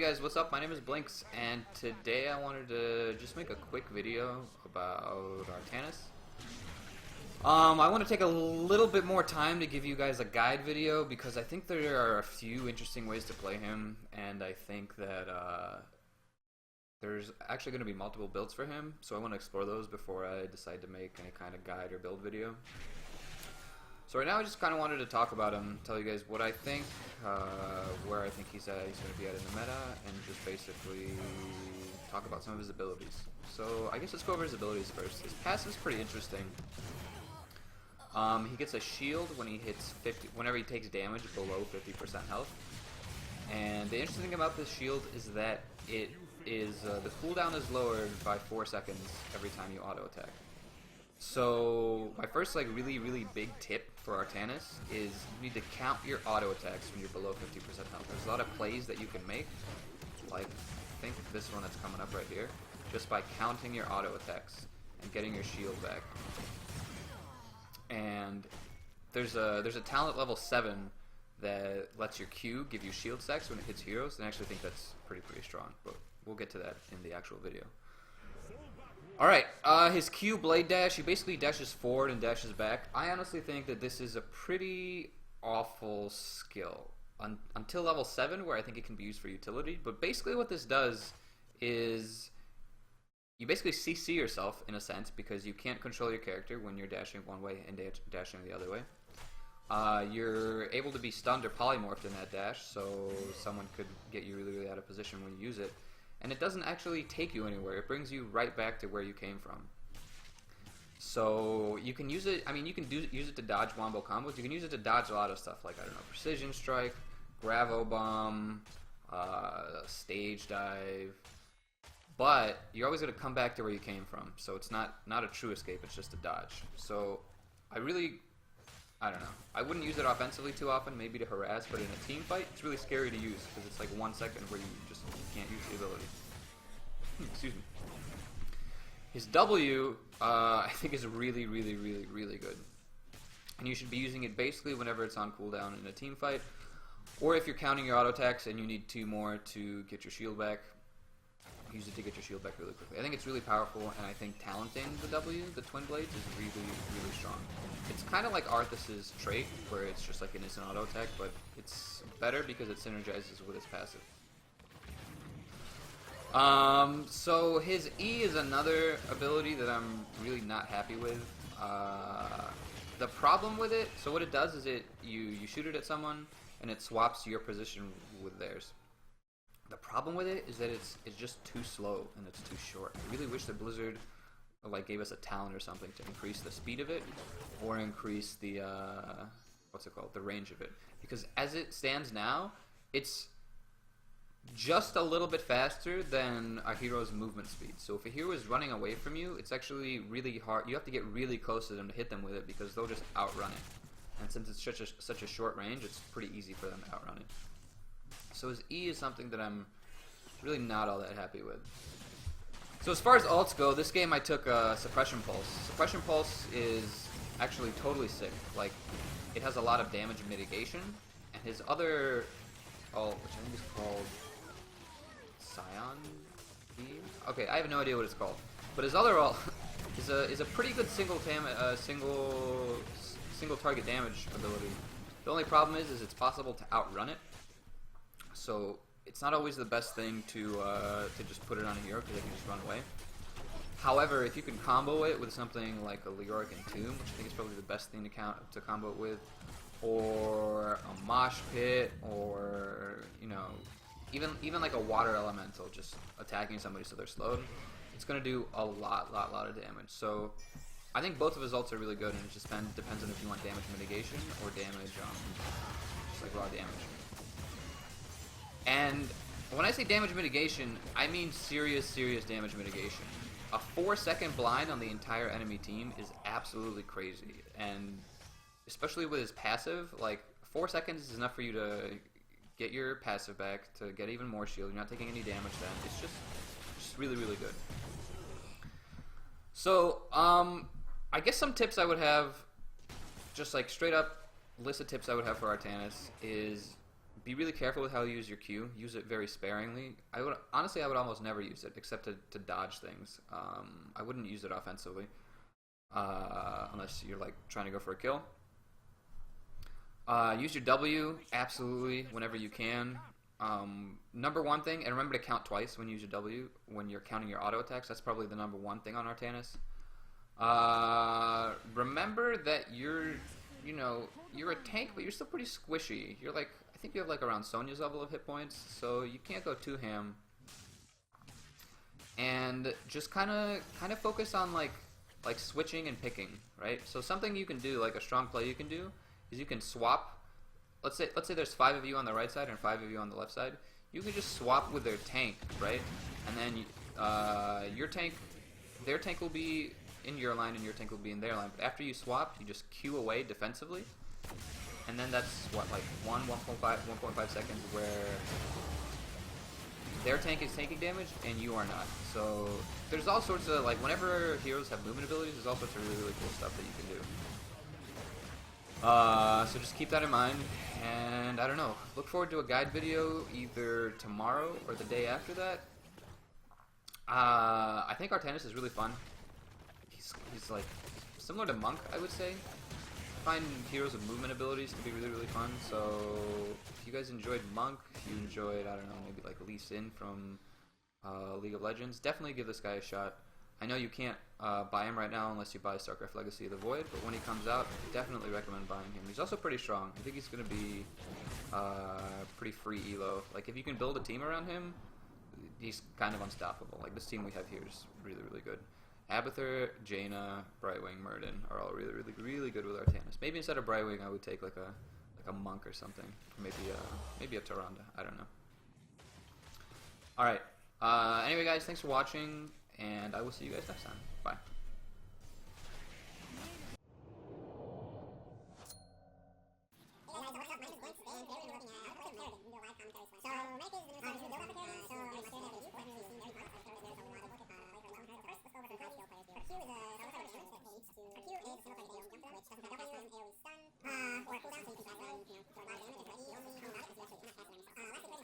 guys, what's up? My name is Blinks, and today I wanted to just make a quick video about Artanis. I want to take a little bit more time to give you guys a guide video because I think there are a few interesting ways to play him, and I think that there's actually going to be multiple builds for him, so I want to explore those before I decide to make any kind of guide or build video. So right now I just kind of wanted to talk about him, tell you guys what I think, where I think he's going to be at in the meta, and just basically talk about some of his abilities. So I guess let's go over his abilities first. His passive is pretty interesting. He gets a shield when he hits whenever he takes damage below 50% health. And the interesting thing about this shield is that it is the cooldown is lowered by 4 seconds every time you auto attack. So my first really big tip for Artanis is you need to count your auto attacks when you're below 50% health. There's a lot of plays that you can make, like I think this one that's coming up right here, just by counting your auto attacks and getting your shield back. And there's a talent level 7 that lets your Q give you shield stacks when it hits heroes, and I actually think that's pretty strong, but we'll get to that in the actual video. Alright, his Q Blade Dash, he basically dashes forward and dashes back. I honestly think that this is a pretty awful skill. Until level 7, where I think it can be used for utility, but basically what this does is you basically CC yourself, in a sense, because you can't control your character when you're dashing one way and dashing the other way. You're able to be stunned or polymorphed in that dash, so someone could get you really out of position when you use it. And it doesn't actually take you anywhere. It brings you right back to where you came from. So you can use it, you can use it to dodge wombo combos. You can use it to dodge a lot of stuff like, I don't know, Precision Strike, Gravo Bomb, Stage Dive. But you're always going to come back to where you came from. So it's not a true escape, it's just a dodge. So I don't know. I wouldn't use it offensively too often, maybe to harass, but in a team fight, it's really scary to use because it's like 1 second where you just can't use the ability. Excuse me. His W, I think is really good. And you should be using it basically whenever it's on cooldown in a team fight, or if you're counting your auto attacks and you need 2 more to get your shield back. Use it to get your shield back really quickly. I think it's really powerful, and I think talenting the W, the Twin Blades, is really strong. It's kind of like Arthas' trait, where it's just like an instant auto attack, but it's better because it synergizes with his passive. So his E is another ability that I'm really not happy with. The problem with it, so what it does is you shoot it at someone, and it swaps your position with theirs. The problem with it is that it's just too slow and it's too short. I really wish that Blizzard gave us a talent or something to increase the speed of it, or increase the the range of it. Because as it stands now, it's just a little bit faster than a hero's movement speed. So if a hero is running away from you, it's actually really hard. You have to get really close to them to hit them with it because they'll just outrun it. And since it's such a short range, it's pretty easy for them to outrun it. So his E is something that I'm really not all that happy with. So as far as ults go, this game I took Suppression Pulse. Suppression Pulse is actually totally sick. Like, it has a lot of damage mitigation, and his other ult, which I think is called Scion Beam? Okay, I have no idea what it's called. But his other ult is a pretty good single target damage ability. The only problem is it's possible to outrun it. So it's not always the best thing to just put it on a hero because they can just run away. However, if you can combo it with something like a Leoric Entomb, which I think is probably the best thing to combo it with, or a Mosh Pit, or even like a Water Elemental, just attacking somebody so they're slowed, it's gonna do a lot of damage. So I think both of his ults are really good, and it just depends on if you want damage mitigation or damage, just like raw damage. And when I say damage mitigation, I mean serious damage mitigation. A 4-second blind on the entire enemy team is absolutely crazy, and especially with his passive, like 4 seconds is enough for you to get your passive back, to get even more shield. You're not taking any damage then. It's just really good. So I guess some tips I would have, just like straight up list of tips I would have for Artanis is be really careful with how you use your Q. Use it very sparingly. I would almost never use it except to dodge things. I wouldn't use it offensively unless you're like trying to go for a kill. Use your W absolutely whenever you can. Number one thing, and remember to count twice when you use your W when you're counting your auto attacks. That's probably the number one thing on Artanis. Remember that you're a tank, but you're still pretty squishy. You're like, I think you have like around Sonya's level of hit points, so you can't go too ham. And just kind of focus on like switching and picking, right? So something you can do, like a strong play you can do, is you can swap. Let's say there's 5 of you on the right side and 5 of you on the left side. You can just swap with their tank, right? And then their tank will be in your line and your tank will be in their line. But after you swap, you just Q away defensively, and then that's what, like 1.5 seconds where their tank is taking damage and you are not. So there's all sorts of, like, whenever heroes have movement abilities, there's all sorts of really cool stuff that you can do. So just keep that in mind, and I don't know, look forward to a guide video either tomorrow or the day after that. I think Artanis is really fun. He's like similar to Monk, I would say. I find heroes with movement abilities to be really fun. So if you guys enjoyed Monk, if you enjoyed, I don't know, maybe like Lee Sin from League of Legends, definitely give this guy a shot. I know you can't buy him right now unless you buy StarCraft Legacy of the Void, but when he comes out, definitely recommend buying him. He's also pretty strong. I think he's going to be pretty free elo. Like, if you can build a team around him, he's kind of unstoppable. Like, this team we have here is really good. Abathur, Jaina, Brightwing, Murden are all really good with Artanis. Maybe instead of Brightwing, I would take like a Monk or something. Or maybe a Tyrande. I don't know. All right. Anyway, guys, thanks for watching, and I will see you guys next time. Bye. Or cooldown, so you can drop down, or cooldown damage, and he only combat if you actually in that passive range. Last